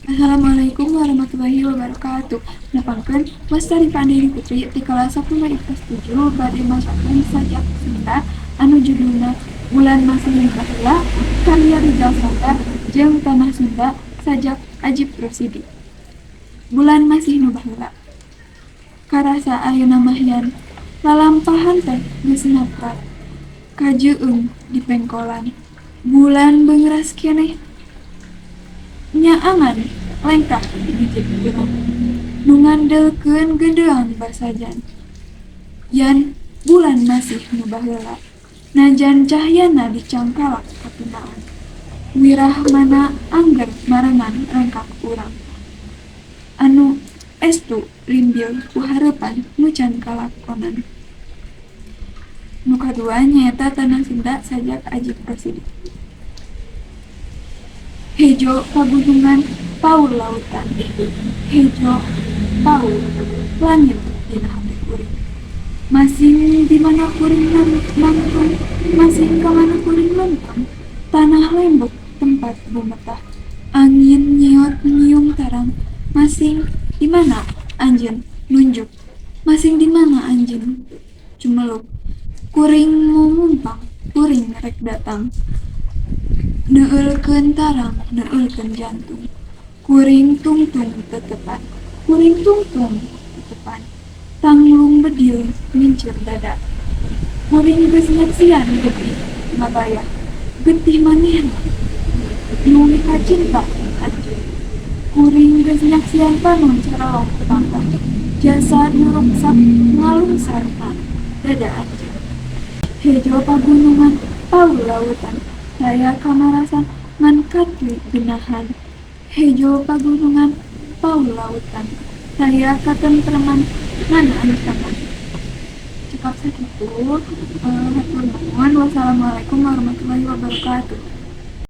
Assalamualaikum warahmatullahi wabarakatuh. Nepangkeun Lestari Pandiri Putri di kelas 1 IPS 7 bade macakeun sajak Sunda anu judulna Bulan Masih Baheula karya Rizal Sanggar jeung Tanah Sunda sajak Ajip Rosidi. Bulan masih nu baheula. Karasa ayeuna mahyan lalampahan teh geus naprak kajeueung di pengkolan. Bulan beungras keneh nyaangan lengkah dijit urang nu ngandelkeun gendeang basajan yan bulan masih nu baheula najan cahyana dicangkalak katinaan wirahmana angger marengan rengkak urang anu estu rimbil ku hareupan nu can kalakonan. Nu kadua nyaeta Tanah Sunda sajak Ajip Rosidi. Hejo pagunungan paur lautan, hejo paur langit dina hati kuring. Masing di mana kuring nangtung, masing ka mana kuring lontong. Tanah lembut tempat bumetah, angin nyeot nyium tarang. Masing di mana anjeun nunjuk, masing di mana anjeun cumeluk. Kuring mau mumpang, kuring rek datang. Neueulkeun tarang, neueulkeun jantung. Kuring tungtung tetepan, kuring tungtung tetepan. Tanglung bedil ngincir dada. Kuring geus nyaksian getih ngabaya. Getih manehna nu kacinta anjeun. Kuring geus nyaksian panon carelong petangkah. Jasa nu ruksak ngalungsarna dada anjeun. Hejo pagunungan paur lautan. Saya kamarasan ngan katwi genahan. Hejo pagunungan paur lautan. Saya katentreman ngan ancaman. Cekap sakitu. Hatur nuhun. Wassalamualaikum warahmatullahi wabarakatuh.